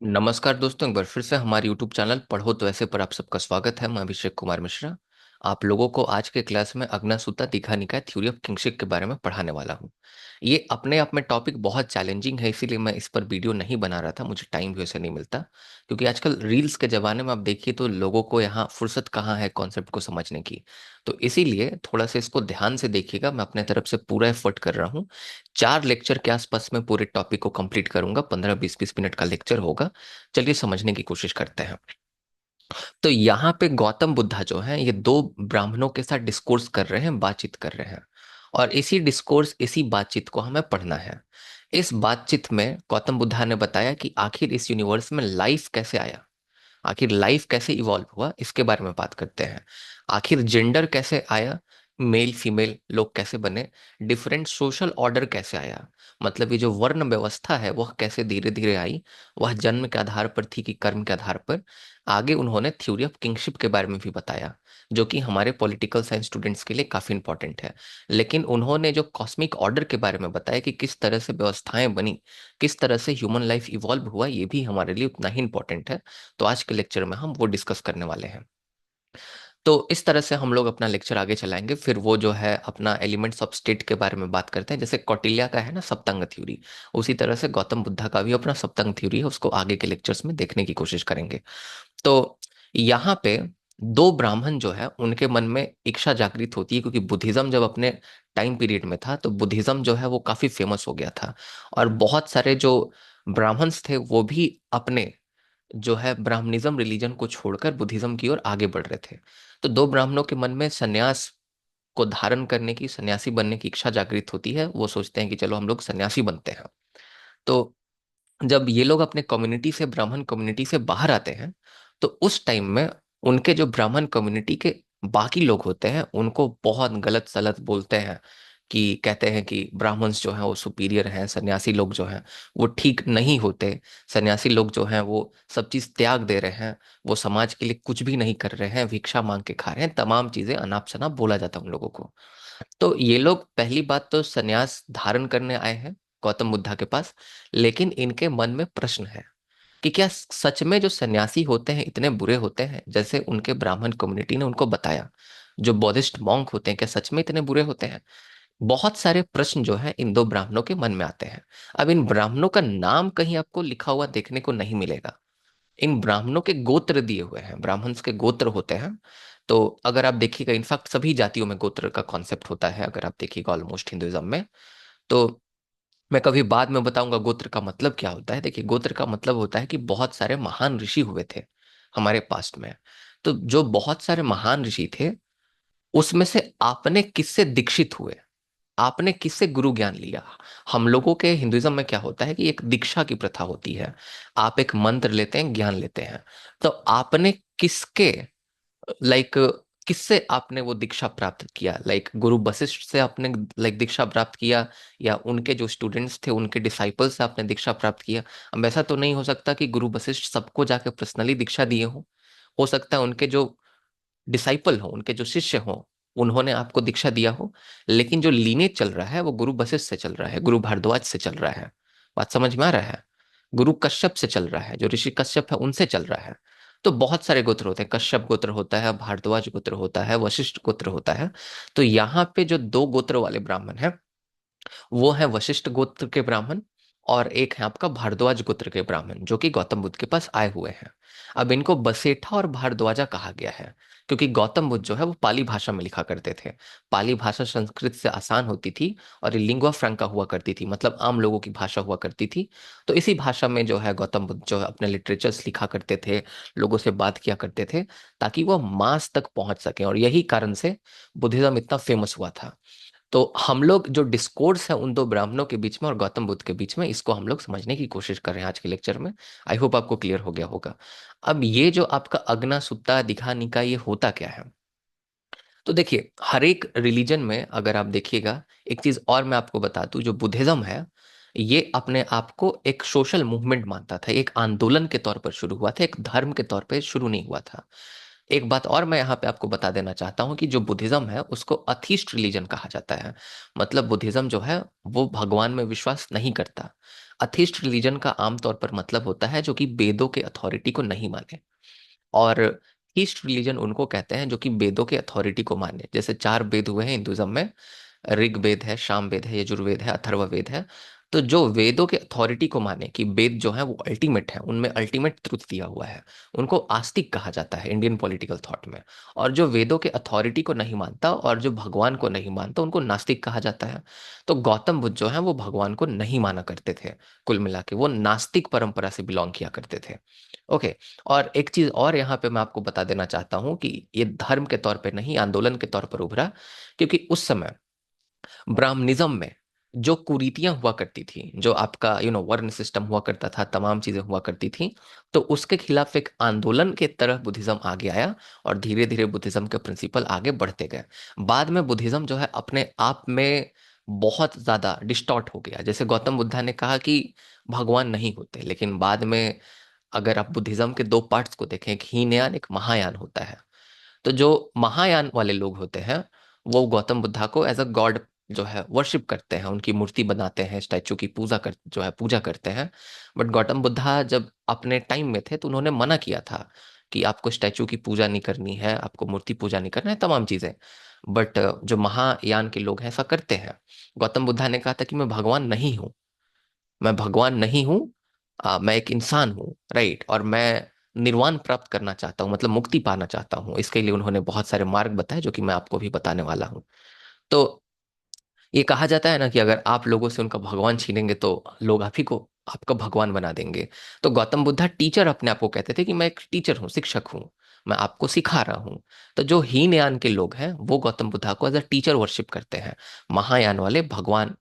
नमस्कार दोस्तों, एक बार फिर से हमारे YouTube चैनल पढ़ो तो ऐसे पर आप सबका स्वागत है। मैं अभिषेक कुमार मिश्रा आप लोगों को आज के क्लास में अग्नासुत्ता दीघा निकाय थ्योरी ऑफ किंगशिप के बारे में पढ़ाने वाला हूँ। ये अपने आप में टॉपिक बहुत चैलेंजिंग है, इसीलिए मैं इस पर वीडियो नहीं बना रहा था। मुझे टाइम भी वैसे नहीं मिलता, क्योंकि आजकल रील्स के ज़माने में आप देखिए तो लोगों को यहाँ फुर्सत कहाँ है कॉन्सेप्ट को समझने की। तो इसीलिए थोड़ा सा इसको ध्यान से देखिएगा। मैं अपने तरफ से पूरा एफर्ट कर रहा हूँ। 4 लेक्चर के आसपास में पूरे टॉपिक को कंप्लीट करूंगा। 15-20 मिनट का लेक्चर होगा। चलिए समझने की कोशिश करते हैं। तो यहाँ पे गौतम बुद्धा जो है ये दो ब्राह्मणों के साथ डिस्कोर्स कर रहे हैं, बातचीत कर रहे हैं। और इसी डिस्कोर्स, इसी बातचीत को हमें पढ़ना है। इस बातचीत में गौतम बुद्धा ने बताया कि आखिर इस यूनिवर्स में लाइफ कैसे आया, आखिर लाइफ कैसे इवॉल्व हुआ, इसके बारे में बात करते हैं। आखिर जेंडर कैसे आया, मेल फीमेल लोग कैसे बने, डिफरेंट सोशल ऑर्डर कैसे आया, मतलब ये जो वर्ण व्यवस्था है वह कैसे धीरे धीरे आई, वह जन्म के आधार पर थी कि कर्म के आधार पर। आगे उन्होंने थ्योरी ऑफ किंगशिप के बारे में भी बताया, जो कि हमारे पॉलिटिकल साइंस स्टूडेंट्स के लिए काफी इंपॉर्टेंट है। लेकिन उन्होंने जो कॉस्मिक ऑर्डर के बारे में बताया कि किस तरह से व्यवस्थाएं बनी, किस तरह से ह्यूमन लाइफ इवॉल्व हुआ, ये भी हमारे लिए उतना ही इंपॉर्टेंट है। तो आज के लेक्चर में हम वो डिस्कस करने वाले हैं। तो इस तरह से हम लोग अपना लेक्चर आगे चलाएंगे। फिर वो जो है अपना एलिमेंट्स ऑफ स्टेट के बारे में बात करते हैं। जैसे कौटिल्य का है ना सप्तंग थ्योरी, उसी तरह से गौतम बुद्धा का भी अपना सप्तंग थ्योरी है, उसको आगे के लेक्चर्स में देखने की कोशिश करेंगे। तो यहाँ पे दो ब्राह्मण जो है उनके मन में इच्छा जागृत होती है, क्योंकि बुद्धिज्म जब अपने टाइम पीरियड में था तो बुद्धिज्म जो है वो काफी फेमस हो गया था। और बहुत सारे जो ब्राह्मण्स थे वो भी अपने जो है ब्राह्मणिज्म रिलीजन को छोड़कर बुद्धिज्म की ओर आगे बढ़ रहे थे। तो दो ब्राह्मणों के मन में सन्यास को धारण करने की, सन्यासी बनने की इच्छा जागृत होती है। वो सोचते हैं कि चलो हम लोग सन्यासी बनते हैं। तो जब ये लोग अपने कम्युनिटी से, ब्राह्मण कम्युनिटी से बाहर आते हैं, तो उस टाइम में उनके जो ब्राह्मण कम्युनिटी के बाकी लोग होते हैं उनको बहुत गलत सलत बोलते हैं, कि कहते हैं कि ब्राह्मण्स जो हैं वो सुपीरियर हैं, सन्यासी लोग जो हैं वो ठीक नहीं होते, सन्यासी लोग जो हैं वो सब चीज त्याग दे रहे हैं, वो समाज के लिए कुछ भी नहीं कर रहे हैं, भिक्षा मांग के खा रहे हैं, तमाम चीजें अनाप शनाप बोला जाता है उन लोगों को। तो ये लोग पहली बात तो सन्यास धारण करने आए हैं गौतम बुद्धा के पास। लेकिन इनके मन में प्रश्न है कि क्या सच में जो सन्यासी होते हैं इतने बुरे होते हैं जैसे उनके ब्राह्मण कम्युनिटी ने उनको बताया? जो बौद्धिस्ट मॉन्क होते हैं क्या सच में इतने बुरे होते हैं? बहुत सारे प्रश्न जो है इन दो ब्राह्मणों के मन में आते हैं। अब इन ब्राह्मणों का नाम कहीं आपको लिखा हुआ देखने को नहीं मिलेगा। इन ब्राह्मणों के गोत्र दिए हुए हैं, ब्राह्मण्स के गोत्र होते हैं। तो अगर आप देखिएगा, इनफैक्ट सभी जातियों में गोत्र का कॉन्सेप्ट होता है, अगर आप देखिएगा ऑलमोस्ट हिंदुइज्म में। तो मैं कभी बाद में बताऊंगा गोत्र का मतलब क्या होता है। देखिए, गोत्र का मतलब होता है कि बहुत सारे महान ऋषि हुए थे हमारे पास्ट में। तो जो बहुत सारे महान ऋषि थे उसमें से आपने किससे दीक्षित हुए, आपने किससे गुरु ज्ञान लिया। हम लोगों के हिंदुइज्म में क्या होता है कि एक दीक्षा की प्रथा होती है। आप एक मंत्र लेते हैं, ज्ञान लेते हैं। तो आपने किसके, लाइक किससे आपने वो दीक्षा प्राप्त किया? लाइक गुरु वशिष्ठ से आपने लाइक दीक्षा प्राप्त किया, या उनके जो स्टूडेंट्स थे उनके डिसाइपल से आपने दीक्षा प्राप्त किया? अब ऐसा तो नहीं हो सकता कि गुरु वशिष्ठ सबको जाके पर्सनली दीक्षा दिए हो सकता है उनके जो डिसाइपल हो, उनके जो शिष्य हो, उन्होंने आपको दीक्षा दिया हो। लेकिन जो लीनेज चल रहा है वो गुरु वशिष्ठ से चल रहा है, गुरु भारद्वाज से चल रहा है। बात समझ में आ रहा है? गुरु कश्यप से चल रहा है, जो ऋषि कश्यप है उनसे चल रहा है। तो बहुत सारे गोत्र होते हैं, कश्यप गोत्र होता है, भारद्वाज गोत्र होता है, वशिष्ठ गोत्र होता है। तो यहाँ पे जो दो गोत्र वाले ब्राह्मण हैं वो है वशिष्ठ गोत्र के ब्राह्मण, और एक है आपका भारद्वाज गोत्र के ब्राह्मण जो कि गौतम बुद्ध के पास आए हुए हैं। अब इनको बसेठा और भारद्वाजा कहा गया है क्योंकि गौतम बुद्ध जो है वो पाली भाषा में लिखा करते थे। पाली भाषा संस्कृत से आसान होती थी और ये लिंगुआ फ्रैंका हुआ करती थी, मतलब आम लोगों की भाषा हुआ करती थी। तो इसी भाषा में जो है गौतम बुद्ध जो है अपने लिटरेचर्स लिखा करते थे, लोगों से बात किया करते थे, ताकि वो मास तक पहुंच सके। और यही कारण से बुद्धिज्म इतना फेमस हुआ था। तो हम लोग जो डिस्कोर्स है उन दो ब्राह्मणों के बीच में और गौतम बुद्ध के बीच में, इसको हम लोग समझने की कोशिश कर रहे हैं आज के लेक्चर में। आई होप आपको क्लियर हो गया होगा। अब ये जो आपका अग्ना सुत्ता दिखा निकाय, ये होता क्या है? तो देखिए, हर एक रिलीजन में अगर आप देखिएगा, एक चीज और मैं आपको बता दूं, जो बुद्धिज्म है ये अपने आप को एक सोशल मूवमेंट मानता था, एक आंदोलन के तौर पर शुरू हुआ था, एक धर्म के तौर पर शुरू नहीं हुआ था। एक बात और मैं यहाँ पे आपको बता देना चाहता हूँ कि जो बुद्धिज्म है उसको अथीस्ट रिलीजन कहा जाता है। मतलब बुद्धिज्म जो है वो भगवान में विश्वास नहीं करता। अथिस्ट रिलीजन का आमतौर पर मतलब होता है जो कि वेदों के अथॉरिटी को नहीं माने। और ईस्ट रिलीजन उनको कहते हैं जो कि वेदों के अथॉरिटी को माने। जैसे चार वेद हुए हैं हिंदुइज्म में, ऋग वेद है, साम वेद है, यजुर्वेद है, अथर्व वेद है। तो जो वेदों के अथॉरिटी को माने कि वेद जो है वो अल्टीमेट है, उनमें अल्टीमेट ट्रुथ दिया हुआ है, उनको आस्तिक कहा जाता है इंडियन पॉलिटिकल थॉट में। और जो वेदों के अथॉरिटी को नहीं मानता और जो भगवान को नहीं मानता, उनको नास्तिक कहा जाता है। तो गौतम बुद्ध जो है वो भगवान को नहीं माना करते थे। कुल मिला के वो नास्तिक परंपरा से बिलोंग किया करते थे। ओके। और एक चीज और यहाँ पे मैं आपको बता देना चाहता हूँ कि ये धर्म के तौर पे नहीं, आंदोलन के तौर पर उभरा। क्योंकि उस समय ब्राह्मणिज्म में जो कुरीतियां हुआ करती थी, जो आपका वर्ण सिस्टम हुआ करता था, तमाम चीजें हुआ करती थी, तो उसके खिलाफ एक आंदोलन के तरह बुद्धिज्म आगे आया। और धीरे धीरे बुद्धिज्म के प्रिंसिपल आगे बढ़ते गए। बाद में बुद्धिज्म जो है अपने आप में बहुत ज्यादा डिस्टॉर्ट हो गया। जैसे गौतम बुद्धा ने कहा कि भगवान नहीं होते, लेकिन बाद में अगर आप बुद्धिज्म के दो पार्ट्स को देखें, एक हीनयान एक महायान होता है। तो जो महायान वाले लोग होते हैं वो गौतम बुद्धा को एज अ गॉड जो है वर्शिप करते हैं, उनकी मूर्ति बनाते हैं, स्टैचू की पूजा करते हैं। बट गौतम बुद्धा जब अपने टाइम में थे तो उन्होंने मना किया था कि आपको स्टैचू की पूजा नहीं करनी है, आपको मूर्ति पूजा नहीं करना है, तमाम चीजें। बट जो महायान के लोग हैं ऐसा करते हैं। गौतम बुद्धा ने कहा था कि मैं भगवान नहीं हूँ, मैं भगवान नहीं हूँ, मैं एक इंसान हूँ, राइट। और मैं निर्वाण प्राप्त करना चाहता हूँ, मतलब मुक्ति पाना चाहता हूँ। इसके लिए उन्होंने बहुत सारे मार्ग बताए जो कि मैं आपको भी बताने वाला हूँ। तो ये कहा जाता है ना कि अगर आप लोगों से उनका भगवान छीनेंगे तो लोग आप ही को आपका भगवान बना देंगे। तो गौतम बुद्धा टीचर अपने आप को कहते थे कि मैं एक टीचर हूँ, शिक्षक हूँ, मैं आपको सिखा रहा हूँ। तो जो हीनयान के लोग हैं वो गौतम बुद्धा को एज अ टीचर वर्शिप करते हैं, महायान वाले भगवान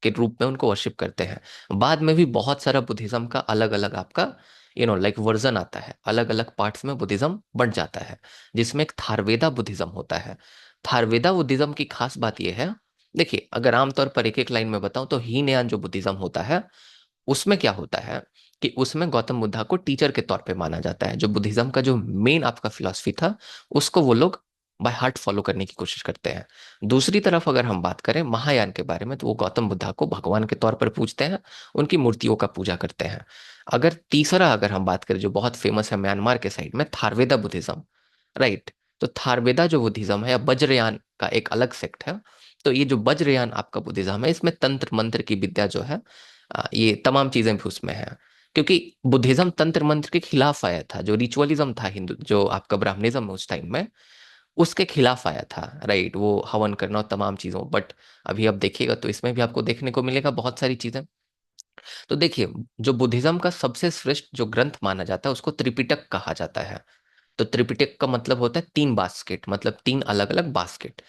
के रूप में उनको वर्शिप करते हैं। बाद में भी बहुत सारा बुद्धिज्म का अलग अलग आपका लाइक वर्जन आता है, अलग अलग पार्ट्स में बुद्धिज्म बंट जाता है, जिसमें एक थारवेदा बुद्धिज्म होता है। थारवेदा बुद्धिज्म की खास बात यह है, देखिए अगर आमतौर पर एक एक लाइन में बताऊं तो हीनयान जो बुद्धिज्म होता है उसमें क्या होता है कि उसमें गौतम बुद्धा को टीचर के तौर पे माना जाता है। जो बुद्धिज्म का जो मेन आपका फिलॉसफी था उसको वो लोग बाय हार्ट फॉलो करने की कोशिश करते हैं। दूसरी तरफ अगर हम बात करें महायान के बारे में तो वो गौतम बुद्धा को भगवान के तौर पर पूजते हैं, उनकी मूर्तियों का पूजा करते हैं। अगर हम बात करें जो बहुत फेमस है म्यांमार के साइड में, थारवेदा बुद्धिज्म, राइट। तो थारवेदा जो बुद्धिज्म है या वज्रयान का एक अलग सेक्ट है। तो ये जो वज्रयान आपका बुद्धिज्म है इसमें तंत्र मंत्र की विद्या जो है, ये तमाम चीजें भी उसमें है। क्योंकि बुद्धिज्म तंत्र मंत्र के खिलाफ आया था, जो रिचुअलिज्म था हिंदू जो आपका ब्राह्मणिज्म में उस टाइम में, उसके खिलाफ आया था, राइट। वो हवन करना और तमाम चीजों। बट अभी आप देखिएगा तो इसमें भी आपको देखने को मिलेगा बहुत सारी चीजें। तो देखिए, जो बुद्धिज्म का सबसे श्रेष्ठ जो ग्रंथ माना जाता है उसको त्रिपिटक कहा जाता है। तो त्रिपिटक का मतलब होता है तीन बास्केट, मतलब तीन अलग अलग बास्केट।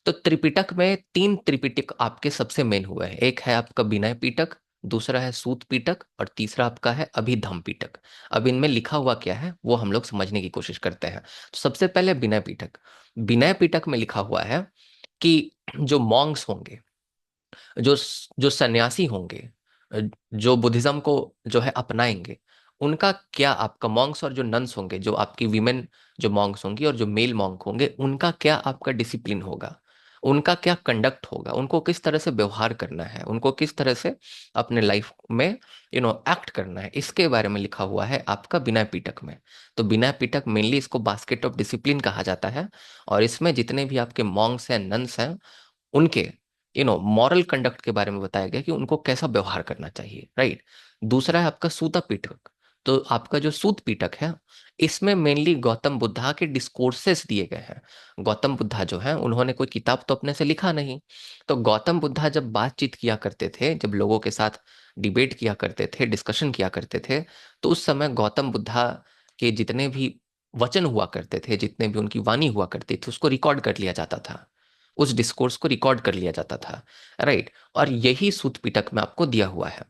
तो त्रिपिटक में तीन त्रिपिटक आपके सबसे मेन हुए हैं। एक है आपका विनय पिटक, दूसरा है सूत पिटक, और तीसरा आपका है अभिधम पिटक। अब इनमें लिखा हुआ क्या है वो हम लोग समझने की कोशिश करते हैं। तो सबसे पहले विनय पिटक। विनय पिटक में लिखा हुआ है कि जो मॉन्क्स होंगे, जो जो सन्यासी होंगे, जो बुद्धिज्म को जो है अपनाएंगे, उनका क्या, आपका मॉन्क्स और जो नन्स होंगे, जो आपकी विमेन जो मॉन्क्स होंगी और जो मेल मॉन्क होंगे, उनका क्या आपका डिसिप्लिन होगा, उनका क्या कंडक्ट होगा, उनको किस तरह से व्यवहार करना है, उनको किस तरह से अपने लाइफ में एक्ट करना है, इसके बारे में लिखा हुआ है आपका विनय पिटक में। तो विनय पिटक मेनली इसको बास्केट ऑफ डिसिप्लिन कहा जाता है। और इसमें जितने भी आपके मॉन्क्स हैं, नन्स हैं, उनके मॉरल कंडक्ट के बारे में बताया गया कि उनको कैसा व्यवहार करना चाहिए, राइट। दूसरा है आपका सूता पिटक। तो आपका जो सूत पिटक है इसमें मेनली गौतम बुद्धा के डिस्कोर्सेस दिए गए हैं। गौतम बुद्धा जो है उन्होंने कोई किताब तो अपने से लिखा नहीं। तो गौतम बुद्धा जब बातचीत किया करते थे, जब लोगों के साथ डिबेट किया करते थे, डिस्कशन किया करते थे, तो उस समय गौतम बुद्धा के जितने भी वचन हुआ करते थे, जितने भी उनकी वाणी हुआ करती थी, उसको रिकॉर्ड कर लिया जाता था, उस डिस्कोर्स को रिकॉर्ड कर लिया जाता था, राइट। और यही सूत पिटक में आपको दिया हुआ है।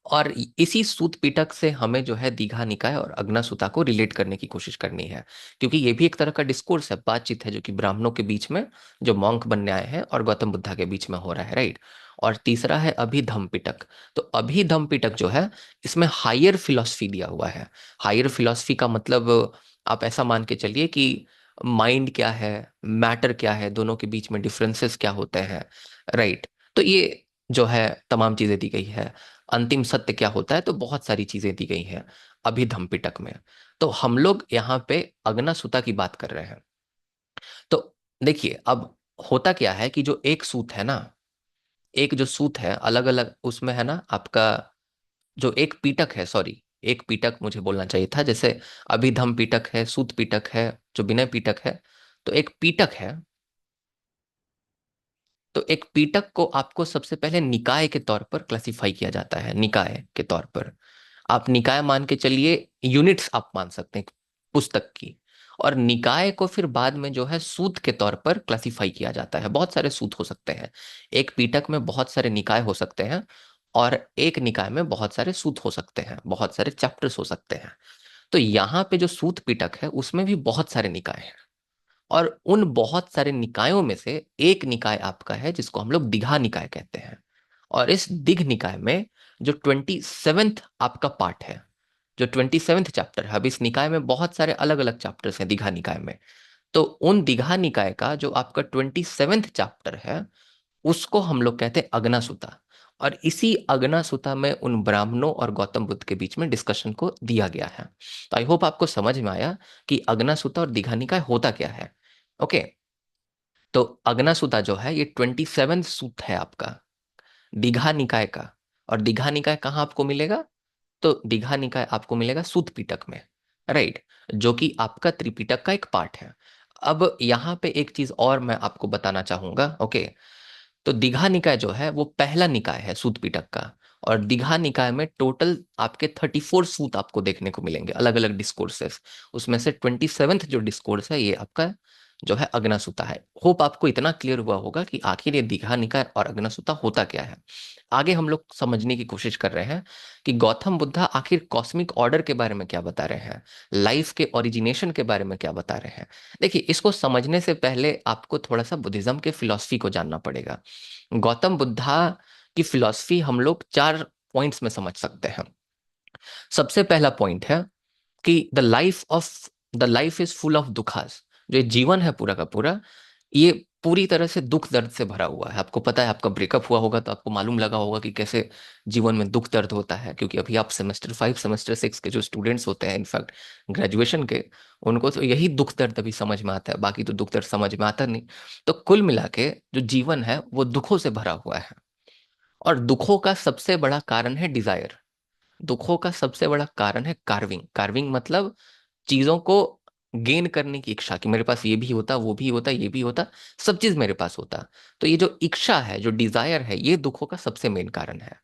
और इसी सूत पिटक से हमें जो है दीघा निकाय और अग्नासुता को रिलेट करने की कोशिश करनी है। क्योंकि ये भी एक तरह का डिस्कोर्स है, बातचीत है, जो कि ब्राह्मणों के बीच में जो मॉन्क बनने आए हैं और गौतम बुद्धा के बीच में हो रहा है, राइट। और तीसरा है अभिधम पिटक। तो अभिधम पिटक जो है इसमें हायर फिलॉसफी दिया हुआ है। हायर फिलॉसफी का मतलब आप ऐसा मान के चलिए कि माइंड क्या है, मैटर क्या है, दोनों के बीच में डिफरेंसेस क्या होते हैं, राइट। तो ये जो है तमाम चीजें दी गई है। अंतिम सत्य क्या होता है, तो बहुत सारी चीजें दी गई हैं अभिधम पिटक में। तो हम लोग यहाँ पे अग्नासुता की बात कर रहे हैं। तो देखिए अब होता क्या है कि जो एक सूत है ना, एक जो सूत है अलग अलग उसमें है ना आपका, जो एक पीटक है, सॉरी, एक पीटक मुझे बोलना चाहिए था, जैसे अभिधम पीटक है, सूत पीटक है, जो विनय पीटक है। तो एक पीटक है, तो एक पीटक को आपको सबसे पहले निकाय के तौर पर क्लासिफाई किया जाता है, निकाय के तौर पर। आप निकाय मान के चलिए, यूनिट्स आप मान सकते हैं पुस्तक की। और निकाय को फिर बाद में जो है सूत के तौर पर क्लासिफाई किया जाता है। बहुत सारे सूत हो सकते हैं, एक पीटक में बहुत सारे निकाय हो सकते हैं, और एक निकाय में बहुत सारे सूत हो सकते हैं, बहुत सारे चैप्टर्स हो सकते हैं। तो यहाँ पे जो सूत पिटक है उसमें भी बहुत सारे निकाय हैं, और उन बहुत सारे निकायों में से एक निकाय आपका है जिसको हम लोग दिघा निकाय कहते हैं। और इस दिघ निकाय में जो 27th आपका पार्ट है, जो 27th चैप्टर है, अब इस निकाय में बहुत सारे अलग अलग चैप्टर्स हैं दिघा निकाय में। तो उन दिघा निकाय का जो आपका 27th चैप्टर है उसको हम लोग कहते हैं अग्नासुता। और इसी अग्नासुता में उन ब्राह्मणों और गौतम बुद्ध के बीच में डिस्कशन को दिया गया है। तो आई होप आपको समझ में आया कि अग्नासुता और दीघा निकाय होता क्या है। ओके, तो अग्नासुता जो है ये 27 सूत है आपका दीघा निकाय का। और दीघा निकाय कहाँ आपको मिलेगा, तो दीघा निकाय आपको मिलेगा सूत पिटक में, राइट, जो कि आपका त्रिपिटक का एक पार्ट है। अब यहाँ पे एक चीज और मैं आपको बताना चाहूंगा। ओके, तो दीघा निकाय जो है वो पहला निकाय है सूत पिटक का। और दीघा निकाय में टोटल आपके 34 सूत आपको देखने को मिलेंगे, अलग अलग डिस्कोर्सेस। उसमें से 27th जो डिस्कोर्स है ये आपका जो है अग्नासुता है। होप आपको इतना क्लियर हुआ होगा कि आखिर ये दीघा निकाय और अग्नासुता होता क्या है। आगे हम लोग समझने की कोशिश कर रहे हैं कि गौतम बुद्धा आखिर कॉस्मिक ऑर्डर के बारे में क्या बता रहे हैं, लाइफ के ओरिजिनेशन के बारे में क्या बता रहे हैं। देखिए, इसको समझने से पहले आपको थोड़ा सा बुद्धिज्म के फिलॉसफी को जानना पड़ेगा। गौतम बुद्धा की फिलॉसफी हम लोग 4 पॉइंट्स में समझ सकते हैं। सबसे पहला पॉइंट है कि the life is full of दुखास। जो ये जीवन है पूरा का पूरा, ये पूरी तरह से दुख दर्द से भरा हुआ है। आपको पता है, आपका ब्रेकअप हुआ होगा तो आपको मालूम लगा होगा कि कैसे जीवन में दुख दर्द होता है, क्योंकि अभी आप सेमेस्टर 5 सेमेस्टर 6 के जो स्टूडेंट्स होते हैं, इनफैक्ट ग्रेजुएशन के, उनको तो यही दुख दर्द अभी समझ में आता है, बाकी तो दुख दर्द समझ में आता नहीं। तो कुल मिला के जो जीवन है वो दुखों से भरा हुआ है। और दुखों का सबसे बड़ा कारण है डिजायर। दुखों का सबसे बड़ा कारण है कार्विंग। कार्विंग मतलब चीजों को गेन करने की इच्छा, कि मेरे पास ये भी होता, वो भी होता, ये भी होता, सब चीज मेरे पास होता। तो ये जो इच्छा है, जो डिजायर है, ये दुखों का सबसे मेन कारण है।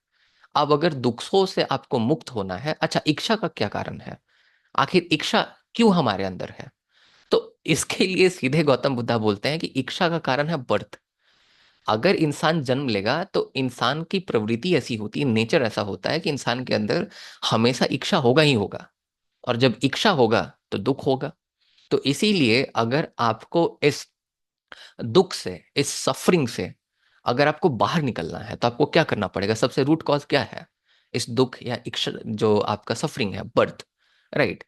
अब अगर दुखों से आपको मुक्त होना है, अच्छा इच्छा का क्या कारण है, आखिर इच्छा क्यों हमारे अंदर है, तो इसके लिए सीधे गौतम बुद्धा बोलते हैं कि इच्छा का कारण है बर्थ। अगर इंसान जन्म लेगा तो इंसान की प्रवृत्ति ऐसी होती है, नेचर ऐसा होता है कि इंसान के अंदर हमेशा इच्छा होगा ही होगा। और जब इच्छा होगा तो दुख होगा। तो इसीलिए अगर आपको इस दुख से, इस सफरिंग से अगर आपको बाहर निकलना है तो आपको क्या करना पड़ेगा, सबसे रूट कॉज क्या है इस दुख या इच्छा, जो आपका सफरिंग है, बर्थ, राइट।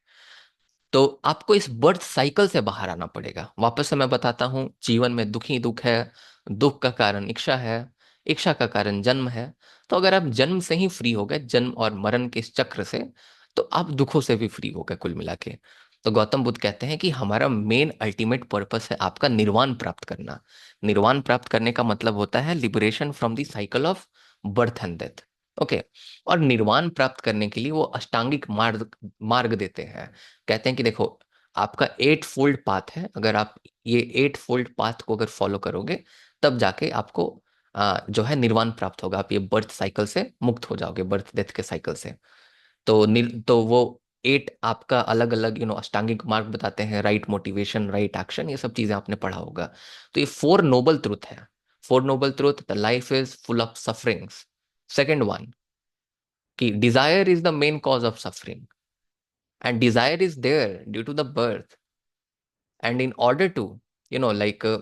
तो आपको इस बर्थ साइकिल से बाहर आना पड़ेगा। वापस से मैं बताता हूँ, जीवन में दुख ही दुख है, दुख का कारण इच्छा है, इच्छा का कारण जन्म है। तो अगर आप जन्म से ही फ्री हो गए, जन्म और मरण के इस चक्र से, तो आप दुखों से भी फ्री हो गए कुल मिला के। तो गौतम बुद्ध कहते हैं कि हमारा मेन अल्टीमेट पर्पस है आपका निर्वाण प्राप्त करना। निर्वाण प्राप्त करने का मतलब होता है liberation from the cycle of birth and death. Okay, और निर्वाण प्राप्त करने के लिए वो अष्टांगिक मार्ग मार्ग देते हैं। कहते हैं कि देखो, आपका 8 फोल्ड पाथ है, अगर आप ये 8 फोल्ड पाथ को अगर फॉलो करोगे तब जाके आपको जो है निर्वाण प्राप्त होगा। आप ये बर्थ साइकिल से मुक्त हो जाओगे, बर्थ डेथ के साइकिल से। तो वो 8 आपका अलग अलग अष्टांगिक मार्ग बताते हैं, राइट मोटिवेशन, राइट एक्शन, ये सब चीजें आपने पढ़ा होगा। तो ये 4 नोबल ट्रुथ है। 4 noble truth, the life is full of sufferings. Second one, कि desire is the main cause of suffering, and desire is there due to the birth. And in order to you know like uh,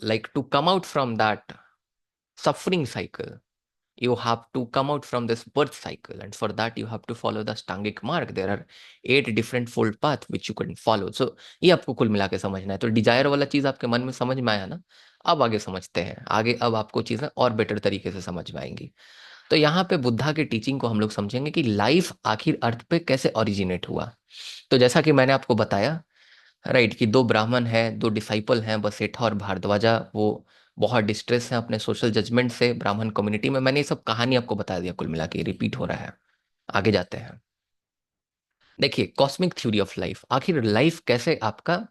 like to come out from that suffering cycle, you have to come out from this birth cycle, and for that you have to follow the stangic mark. There are 8 different fold path which you can follow. So ये आपको कुल मिला के समझना है। तो Dzire वाला चीज आपके मन में समझ में आया ना। अब आगे समझते हैं, आगे अब आपको चीजें और बेटर तरीके से समझ में आएंगी। तो यहाँ पे बुद्धा के टीचिंग को हम लोग समझेंगे कि लाइफ आखिर अर्थ पे कैसे ओरिजिनेट हुआ। तो जैसा कि मैंने आपको बताया, राइट, कि दो ब्राह्मण हैं, दो डिसाइपल हैं, बसेठा और भारद्वाजा, वो बहुत डिस्ट्रेस हैं अपने सोशल जजमेंट से ब्राह्मण कम्युनिटी में। मैंने ये सब कहानी आपको बता दिया, कुल मिला के रिपीट हो रहा है। आगे जाते हैं। देखिए, कॉस्मिक थ्योरी ऑफ लाइफ, आखिर लाइफ कैसे आपका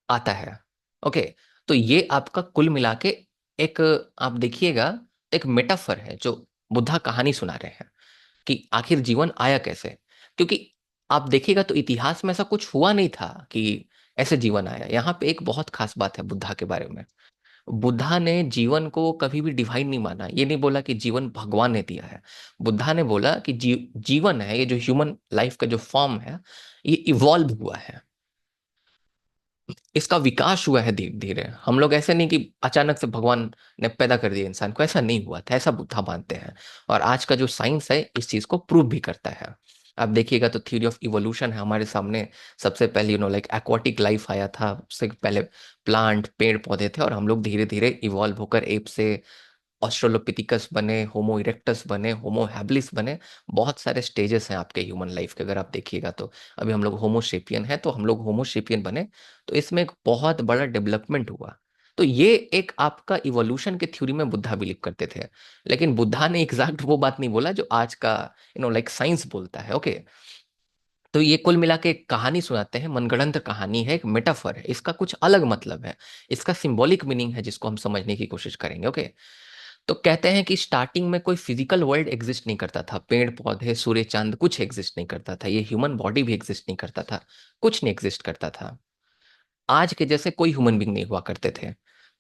आता है। ओके, तो ये आपका कुल मिला के एक, आप देखिएगा, एक मेटाफर है जो बुद्धा कहानी सुना रहे हैं कि आखिर जीवन आया कैसे। क्योंकि आप देखिएगा तो इतिहास में ऐसा कुछ हुआ नहीं था कि ऐसे जीवन आया। यहाँ पे एक बहुत खास बात है बुद्धा के बारे में। बुद्धा ने जीवन को कभी भी डिवाइन नहीं माना, ये नहीं बोला कि जीवन भगवान ने दिया है। बुद्धा ने बोला कि जीवन है, ये जो ह्यूमन लाइफ का जो फॉर्म है, ये इवॉल्व हुआ है, इसका विकास हुआ है धीरे धीरे। हम लोग ऐसे नहीं कि अचानक से भगवान ने पैदा कर दिया इंसान को, ऐसा नहीं हुआ था, ऐसा बुद्धा मानते हैं। और आज का जो साइंस है इस चीज को प्रूव भी करता है। आप देखिएगा तो थ्योरी ऑफ इवोल्यूशन है हमारे सामने। सबसे पहले लाइक एक्वाटिक लाइफ आया था, उससे पहले प्लांट पेड़ पौधे थे, और हम लोग धीरे धीरे इवॉल्व होकर एप से ऑस्ट्रोलोपिथिकस बने, होमो इरेक्टस बने, होमो हैबिलिस बने। बहुत सारे स्टेजेस हैं आपके ह्यूमन लाइफ के, अगर आप देखिएगा तो। अभी हम लोग होमो शेपियन हैं, तो हम लोग होमो शेपियन बने। तो इसमें एक बहुत बड़ा डेवलपमेंट हुआ। तो ये एक आपका इवोल्यूशन के थ्योरी में बुद्धा बिलीव करते थे। लेकिन बुद्धा ने एग्जैक्ट वो बात नहीं बोला जो आज का लाइक साइंस बोलता है। ओके, तो ये कुल मिला के एक कहानी सुनाते हैं, मनगढ़ंत कहानी है, एक मेटाफर है, इसका कुछ अलग मतलब है, इसका सिंबॉलिक मीनिंग है जिसको हम समझने की कोशिश करेंगे। ओके, तो कहते हैं कि स्टार्टिंग में कोई फिजिकल वर्ल्ड एग्जिस्ट नहीं करता था, पेड़ पौधे सूर्य चांद कुछ एग्जिस्ट नहीं करता था, ये ह्यूमन बॉडी भी एग्जिस्ट नहीं करता था, कुछ नहीं एग्जिस्ट करता था। आज के जैसे कोई ह्यूमन बींग नहीं हुआ करते थे।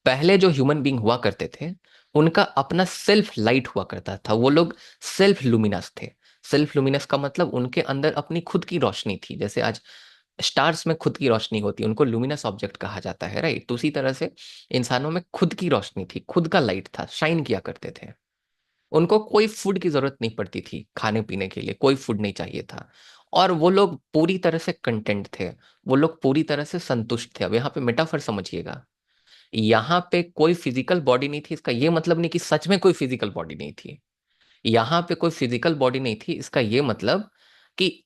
पहले जो ह्यूमन बींग हुआ करते थे, उनका अपना सेल्फ लाइट हुआ करता था, वो लोग सेल्फ लुमिनस थे। सेल्फ लुमिनस का मतलब उनके अंदर अपनी खुद की रोशनी थी। जैसे आज स्टार्स में खुद की रोशनी होती है, उनको लुमिनस ऑब्जेक्ट कहा जाता है, राइट। तो उसी तरह से इंसानों में खुद की रोशनी थी, खुद का लाइट था, शाइन किया करते थे। उनको कोई फूड की जरूरत नहीं पड़ती थी, खाने पीने के लिए कोई फूड नहीं चाहिए था। और वो लोग पूरी तरह से कंटेंट थे, वो लोग पूरी तरह से संतुष्ट थे। अब यहाँ पे मेटाफर समझिएगा, यहाँ पे कोई फिजिकल बॉडी नहीं थी, इसका ये मतलब नहीं कि सच में कोई फिजिकल बॉडी नहीं थी। यहाँ पे कोई फिजिकल बॉडी नहीं थी, इसका ये मतलब कि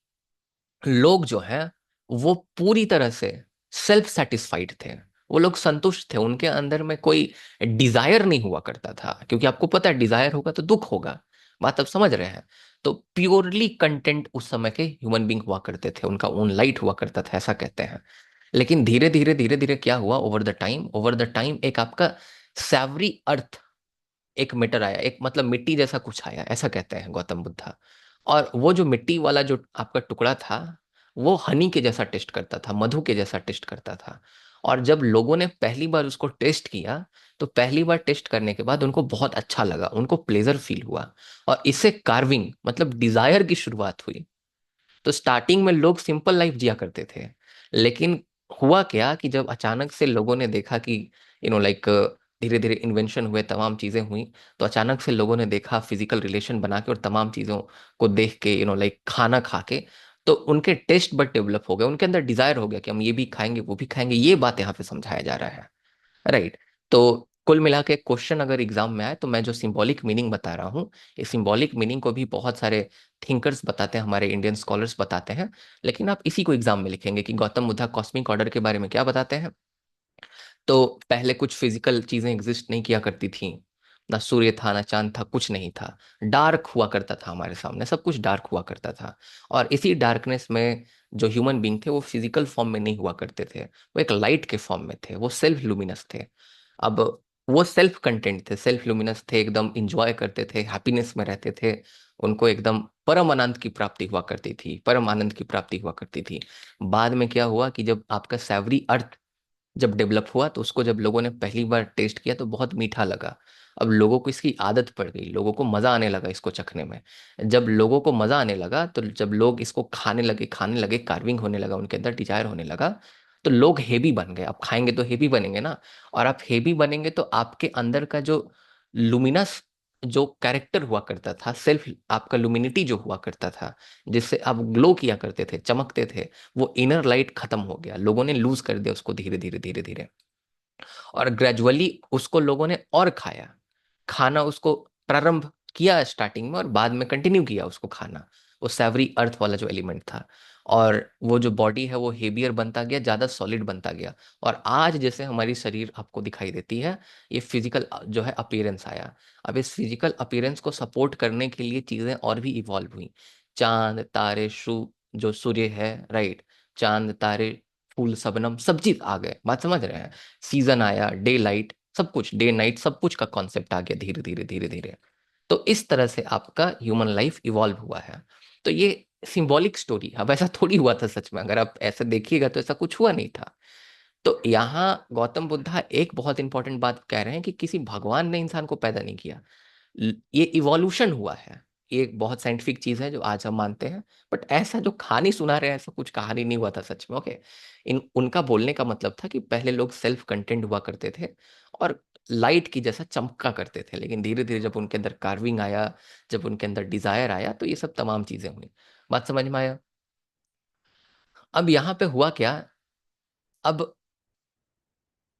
लोग जो हैं वो पूरी तरह से सेल्फ सेटिस्फाइड थे। वो लोग संतुष्ट थे, उनके अंदर में कोई डिजायर नहीं हुआ करता था, क्योंकि आपको पता है डिजायर होगा तो दुख होगा। बात अब समझ रहे हैं। तो प्योरली कंटेंट उस समय के ह्यूमन बींग हुआ करते थे, उनका ओन लाइट हुआ करता था, ऐसा कहते हैं। लेकिन धीरे धीरे क्या हुआ, ओवर द टाइम एक आपका सैवरी अर्थ, एक मेटर आया, एक मतलब मिट्टी जैसा कुछ आया, ऐसा कहते हैं गौतम बुद्धा। और वो जो मिट्टी वाला जो आपका टुकड़ा था, वो हनी के जैसा टेस्ट करता था, मधु के जैसा टेस्ट करता था। और जब लोगों ने पहली बार उसको टेस्ट किया, तो पहली बार टेस्ट करने के बाद उनको बहुत अच्छा लगा, उनको प्लेजर फील हुआ। और इससे कार्विंग मतलब डिजायर की शुरुआत हुई। तो स्टार्टिंग में लोग सिंपल लाइफ जिया करते थे। लेकिन हुआ क्या कि जब अचानक से लोगों ने देखा कि लाइक धीरे धीरे इन्वेंशन हुए, तमाम चीजें हुई, तो अचानक से लोगों ने देखा फिजिकल रिलेशन बना के और तमाम चीजों को देख के, लाइक खाना खा के, तो उनके टेस्ट बड डेवलप हो गए, उनके अंदर डिजायर हो गया कि हम ये भी खाएंगे वो भी खाएंगे। ये बात यहाँ पे समझाया जा रहा है, राइट। तो कुल मिला के क्वेश्चन अगर एग्जाम में आए, तो मैं जो सिंबॉलिक मीनिंग बता रहा हूँ, इस सिंबॉलिक मीनिंग को भी बहुत सारे थिंकर्स बताते हैं, हमारे इंडियन स्कॉलर्स बताते हैं। लेकिन आप इसी को एग्जाम में लिखेंगे कि गौतम बुद्धा कॉस्मिक ऑर्डर के बारे में क्या बताते हैं। तो पहले कुछ फिजिकल चीजें एग्जिस्ट नहीं किया करती थी, ना सूर्य था ना चांद था, कुछ नहीं था। डार्क हुआ करता था हमारे सामने, सब कुछ डार्क हुआ करता था। और इसी डार्कनेस में जो ह्यूमन बींग थे वो फिजिकल फॉर्म में नहीं हुआ करते थे, वो एक लाइट के फॉर्म में थे, वो सेल्फ लुमिनस थे। अब वो सेल्फ कंटेंट थे, सेल्फ लुमिनस थे, एकदम इंजॉय करते थे, हैप्पीनेस में रहते थे। उनको एकदम परम आनंद की प्राप्ति हुआ करती थी, परम आनंद की प्राप्ति हुआ करती थी। बाद में क्या हुआ कि जब आपका सैवरी अर्थ जब डेवलप हुआ, तो उसको जब लोगों ने पहली बार टेस्ट किया तो बहुत मीठा लगा। अब लोगों को इसकी आदत पड़ गई, लोगों को मजा आने लगा इसको चखने में। जब लोगों को मजा आने लगा, तो जब लोग इसको खाने लगे, कार्विंग होने लगा, उनके अंदर डिजायर होने लगा, तो लोग हेवी बन गए। अब खाएंगे तो हेवी बनेंगे ना। और आप हेवी बनेंगे तो आपके अंदर का जो लुमिनस जो कैरेक्टर हुआ करता था, सेल्फ आपका लुमिनिटी जो हुआ करता था, जिससे आप ग्लो किया करते थे, चमकते थे, वो इनर लाइट खत्म हो गया, लोगों ने लूज कर दिया उसको धीरे धीरे धीरे धीरे। और ग्रेजुअली उसको लोगों ने और खाया, खाना उसको प्रारंभ किया स्टार्टिंग में और बाद में कंटिन्यू किया उसको खाना, वो सैवरी अर्थ वाला जो एलिमेंट था। और वो जो बॉडी है वो हेवियर बनता गया, ज़्यादा सॉलिड बनता गया। और आज जैसे हमारी शरीर आपको दिखाई देती है, ये फिजिकल जो है अपीयरेंस आया। अब इस फिजिकल अपीयरेंस को सपोर्ट करने के लिए चीज़ें और भी इवॉल्व हुई। चांद तारे जो सूर्य है, राइट, चांद तारे फूल सबनम सब चीज आ गए, बात समझ रहे हैं। सीजन आया, डे लाइट, सब कुछ डे नाइट सब कुछ का कॉन्सेप्ट आ गया धीरे धीरे धीरे धीरे। तो इस तरह से आपका ह्यूमन लाइफ इवॉल्व हुआ है। तो ये सिंबॉलिक स्टोरी, अब ऐसा थोड़ी हुआ था सच में, अगर आप ऐसे देखिएगा तो ऐसा कुछ हुआ नहीं था। तो यहाँ गौतम बुद्धा एक बहुत इंपॉर्टेंट बात कह रहे हैं कि किसी भगवान ने इंसान को पैदा नहीं किया, ये इवोल्यूशन हुआ है। ये एक बहुत साइंटिफिक चीज है जो आज हम मानते हैं। बट ऐसा जो कहानी सुना रहे हैं, ऐसा कुछ कहानी नहीं हुआ था सच में, ओके। इन उनका बोलने का मतलब था कि पहले लोग सेल्फ कंटेंट हुआ करते थे और लाइट की जैसा चमका करते थे, लेकिन धीरे धीरे जब उनके अंदर कार्विंग आया, जब उनके अंदर डिजायर आया, तो ये सब तमाम चीजें हुई। बात समझ में आया? अब यहाँ पे हुआ क्या? अब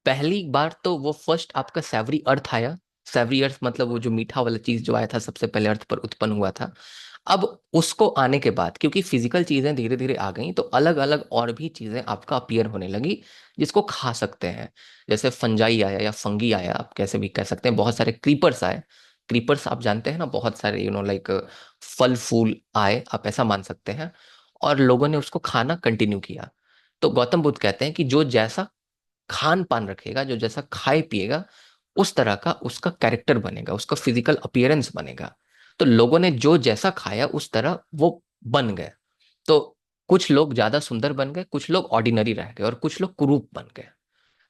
पहली बार तो वो फर्स्ट आपका सैवरी अर्थ आया। सैवरी अर्थ मतलब वो जो मीठा वाला चीज जो आया था सबसे पहले अर्थ पर उत्पन्न हुआ था। अब उसको आने के बाद क्योंकि फिजिकल चीजें धीरे धीरे आ गई, तो अलग अलग और भी चीजें आपका अपीयर होने लगी जिसको खा सकते हैं। जैसे फंजाई आया या फंगी आया, आप कैसे भी कह सकते हैं। बहुत सारे क्रीपर्स आए। क्रीपर्स आप जानते हैं ना, बहुत सारे लाइक फल फूल आए, आप ऐसा मान सकते हैं। और लोगों ने उसको खाना कंटिन्यू किया। तो गौतम बुद्ध कहते हैं कि जो जैसा खान पान रखेगा, जो जैसा खाए पिएगा, उस तरह का उसका कैरेक्टर बनेगा, उसका फिजिकल अपीयरेंस बनेगा। तो लोगों ने जो जैसा खाया उस तरह वो बन गए। तो कुछ लोग ज्यादा सुंदर बन गए, कुछ लोग ऑर्डिनरी रह गए और कुछ लोग कुरूप बन गए।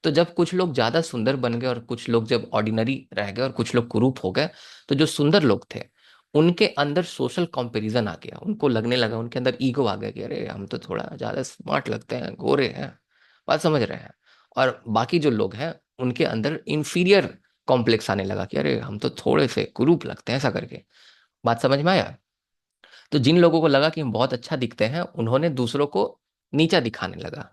तो जब कुछ लोग ज्यादा सुंदर बन गए और कुछ लोग जब ऑर्डिनरी रह गए और कुछ लोग कुरूप हो गए, तो जो सुंदर लोग थे उनके अंदर सोशल कंपैरिजन आ गया। उनको लगने लगा, उनके अंदर ईगो आ गया कि अरे हम तो थोड़ा ज्यादा स्मार्ट लगते हैं, गोरे हैं। बात समझ रहे हैं? और बाकी जो लोग हैं उनके अंदर इंफीरियर कॉम्प्लेक्स आने लगा कि अरे हम तो थोड़े से कुरूप लगते हैं, ऐसा करके। बात समझ में आया? तो जिन लोगों को लगा कि हम बहुत अच्छा दिखते हैं, उन्होंने दूसरों को नीचा दिखाने लगा।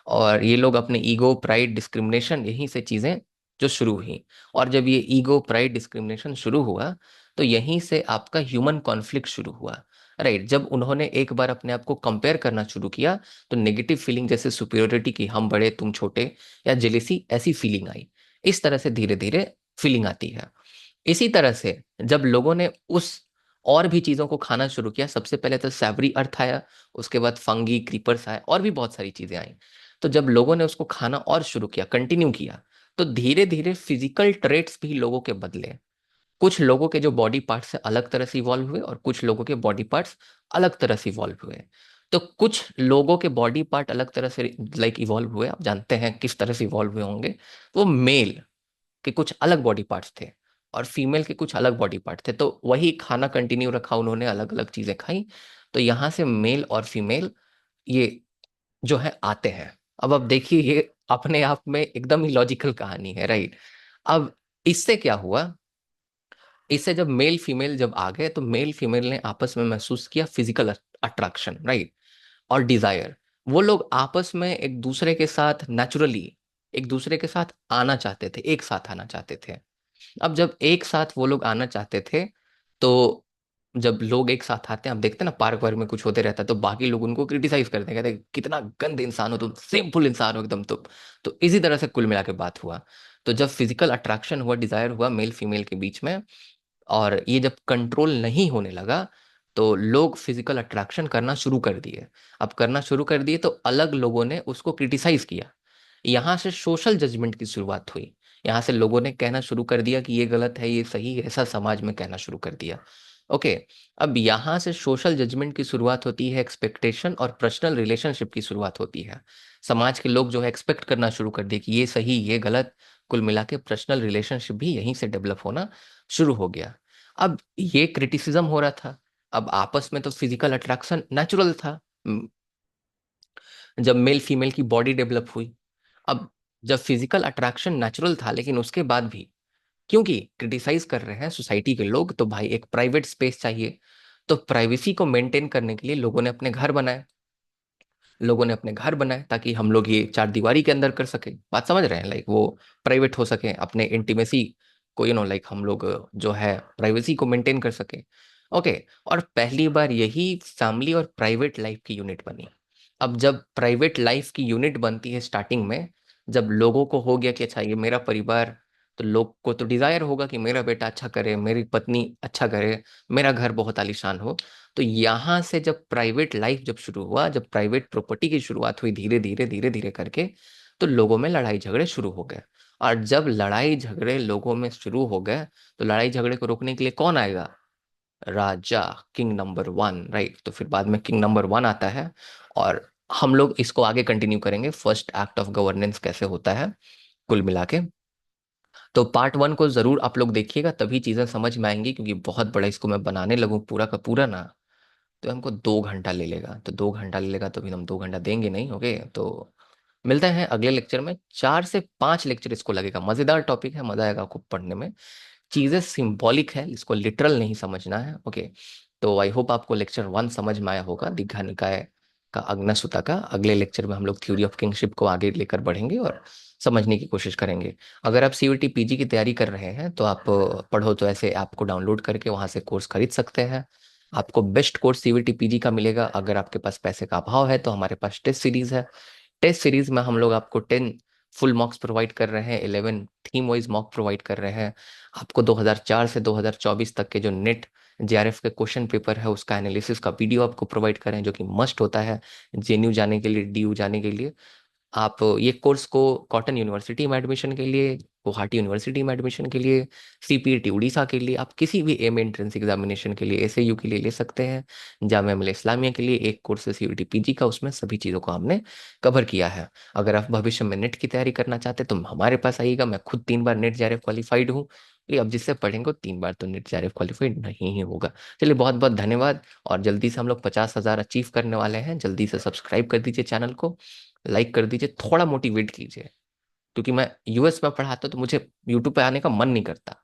और ये लोग अपने ईगो प्राइड डिस्क्रिमिनेशन, यहीं से चीजें जो शुरू हुई। और जब ये ईगो प्राइड डिस्क्रिमिनेशन शुरू हुआ, तो यहीं से आपका ह्यूमन कॉन्फ्लिक्ट शुरू हुआ। राइट, जब उन्होंने एक बार अपने आप को कंपेयर करना शुरू किया, तो नेगेटिव फीलिंग जैसे सुपीरियोरिटी की, हम बड़े तुम छोटे, या जेलेसी, ऐसी फीलिंग आई। इस तरह से धीरे धीरे फीलिंग आती है। इसी तरह से जब लोगों ने उस और भी चीजों को खाना शुरू किया, सबसे पहले तो सैवरी अर्थ आया, उसके बाद फंगी क्रीपर्स आए, और भी बहुत सारी चीजें आई। तो जब लोगों ने उसको खाना और शुरू किया, कंटिन्यू किया, तो धीरे धीरे फिजिकल ट्रेट्स भी लोगों के बदले। कुछ लोगों के जो बॉडी पार्ट्स से अलग तरह से इवॉल्व हुए और कुछ लोगों के बॉडी पार्ट्स अलग तरह से इवॉल्व हुए। तो कुछ लोगों के बॉडी पार्ट अलग तरह से लाइक इवॉल्व हुए, आप जानते हैं किस तरह से इवॉल्व हुए होंगे। वो मेल के कुछ अलग बॉडी पार्ट्स थे और फीमेल के कुछ अलग बॉडी पार्ट थे, तो वही खाना कंटिन्यू रखा, उन्होंने अलग अलग चीजें खाई। तो यहाँ से मेल और फीमेल ये जो है आते हैं। अब आप देखिए, ये अपने आप में एकदम ही लॉजिकल कहानी है, राइट। अब इससे क्या हुआ? इससे जब मेल फीमेल जब आ गए, तो मेल फीमेल ने आपस में महसूस किया फिजिकल अट्रैक्शन, राइट, और डिजायर। वो लोग आपस में एक दूसरे के साथ नेचुरली एक दूसरे के साथ आना चाहते थे, एक साथ आना चाहते थे। अब जब एक साथ वो लोग आना चाहते थे, तो जब लोग एक साथ आते हैं, आप देखते हैं ना पार्क वार्क में कुछ होते रहता है, तो बाकी लोग उनको क्रिटिसाइज करते हैं, कहते हैं कितना गंदे इंसान हो तुम, सिंपल इंसान हो एकदम तुम। तो इसी तरह से कुल मिला के बात हुआ। तो जब फिजिकल अट्रैक्शन हुआ, डिजायर हुआ मेल फीमेल के बीच में, और ये जब कंट्रोल नहीं होने लगा, तो लोग फिजिकल अट्रैक्शन करना शुरू कर दिए। अब करना शुरू कर दिए तो अलग लोगों ने उसको क्रिटिसाइज किया। यहाँ से सोशल जजमेंट की शुरुआत हुई। यहाँ से लोगों ने कहना शुरू कर दिया कि ये गलत है, ये सही है, ऐसा समाज में कहना शुरू कर दिया। ओके। अब यहाँ से सोशल जजमेंट की शुरुआत होती है, एक्सपेक्टेशन और पर्सनल रिलेशनशिप की शुरुआत होती है। समाज के लोग जो है एक्सपेक्ट करना शुरू कर दिए कि ये सही, ये गलत। कुल मिला के पर्सनल रिलेशनशिप भी यहीं से डेवलप होना शुरू हो गया। अब ये क्रिटिसिज्म हो रहा था। अब आपस में तो फिजिकल अट्रैक्शन नेचुरल था, जब मेल फीमेल की बॉडी डेवलप हुई। अब जब फिजिकल अट्रैक्शन नेचुरल था, लेकिन उसके बाद भी क्योंकि क्रिटिसाइज कर रहे हैं सोसाइटी के लोग, तो भाई एक प्राइवेट स्पेस चाहिए। तो प्राइवेसी को मेंटेन करने के लिए लोगों ने अपने घर बनाए। लोगों ने अपने घर बनाए ताकि हम लोग ये चार दीवारी के अंदर कर सके, बात समझ रहे हैं, लाइक वो प्राइवेट हो सके, अपने इंटीमेसी को लाइक हम लोग जो है प्राइवेसी को मेंटेन कर सके। ओके। और पहली बार यही फैमिली और प्राइवेट लाइफ की यूनिट बनी। अब जब प्राइवेट लाइफ की यूनिट बनती है स्टार्टिंग में, जब लोगों को हो गया कि अच्छा ये मेरा परिवार, तो लोग को तो डिजायर होगा कि मेरा बेटा अच्छा करे, मेरी पत्नी अच्छा करे, मेरा घर बहुत आलीशान हो। तो यहाँ से जब प्राइवेट लाइफ जब शुरू हुआ, जब प्राइवेट प्रॉपर्टी की शुरुआत हुई धीरे धीरे धीरे धीरे करके, तो लोगों में लड़ाई झगड़े शुरू हो गए। और जब लड़ाई झगड़े लोगों में शुरू हो गए, तो लड़ाई झगड़े को रोकने के लिए कौन आएगा? राजा, किंग नंबर वन, राइट। तो फिर बाद में किंग नंबर वन आता है। और हम लोग इसको आगे कंटिन्यू करेंगे, फर्स्ट एक्ट ऑफ गवर्नेंस कैसे होता है कुल मिला के। तो पार्ट वन को जरूर आप लोग देखिएगा, तभी चीजें समझ में आएंगी, क्योंकि बहुत बड़ा इसको मैं बनाने लगूं पूरा का पूरा ना, तो हमको 2 घंटा ले लेगा। तो 2 घंटा ले लेगा तो फिर हम 2 घंटा देंगे नहीं। ओके, तो मिलते हैं अगले लेक्चर में। 4 से 5 लेक्चर इसको लगेगा। मजेदार टॉपिक है, मजा आएगा आपको पढ़ने में। चीजें सिंबॉलिक है, इसको लिटरल नहीं समझना है। ओके। तो आई होप आपको लेक्चर 1 समझ में आया होगा, दीघा निकाय का अग्नसुता का। अगले लेक्चर में हम लोग थ्योरी ऑफ किंगशिप को आगे लेकर बढ़ेंगे और समझने की कोशिश करेंगे। अगर आप सीयूईटी पीजी की तैयारी कर रहे हैं तो आप पढ़ो तो ऐसे ऐप को डाउनलोड करके वहां से कोर्स खरीद सकते हैं। आपको बेस्ट कोर्स सीयूईटी पीजी का मिलेगा। अगर आपके पास पैसे का अभाव है तो हमारे पास टेस्ट सीरीज है। टेस्ट सीरीज में हम लोग आपको 10 फुल मॉक्स प्रोवाइड कर रहे हैं, 11 थीम वाइज मॉक प्रोवाइड कर रहे हैं। आपको 2004 से 2024 तक के जो नेट जेआरएफ के क्वेश्चन पेपर है उसका एनालिसिस का वीडियो आपको प्रोवाइड कर रहे हैं, जो कि मस्ट होता है जेएनयू जाने के लिए, डीयू जाने के लिए। आप ये कोर्स को कॉटन यूनिवर्सिटी में एडमिशन के लिए, गुवाहाटी यूनिवर्सिटी में एडमिशन के लिए, सीपीईटी उड़ीसा के लिए, आप किसी भी एम एंट्रेंस एग्जामिनेशन के लिए, एसएयू के लिए ले सकते हैं। जामिया मिलिया इस्लामिया के लिए एक कोर्स है सीयूईटी पीजी का, उसमें सभी चीज़ों को हमने कवर किया है। अगर आप भविष्य में नेट की तैयारी करना चाहते हैं तो हमारे पास आइएगा। मैं खुद 3 बार नेट जेआरएफ क्वालिफाइड हूँ। ये अब जिससे पढ़ेंगे 3 बार तो नेट जेआरएफ क्वालिफाइड नहीं ही होगा। चलिए, बहुत बहुत धन्यवाद। और जल्दी से हम लोग 50,000 अचीव करने वाले हैं। जल्दी से सब्सक्राइब कर दीजिए चैनल को, लाइक कर दीजिए, थोड़ा मोटिवेट कीजिए, क्योंकि मैं यूएस में पढ़ाता हूं तो मुझे यूट्यूब पे आने का मन नहीं करता।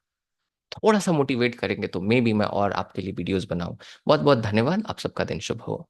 थोड़ा सा मोटिवेट करेंगे तो मे बी मैं और आपके लिए वीडियोस बनाऊं। बहुत बहुत धन्यवाद। आप सबका दिन शुभ हो।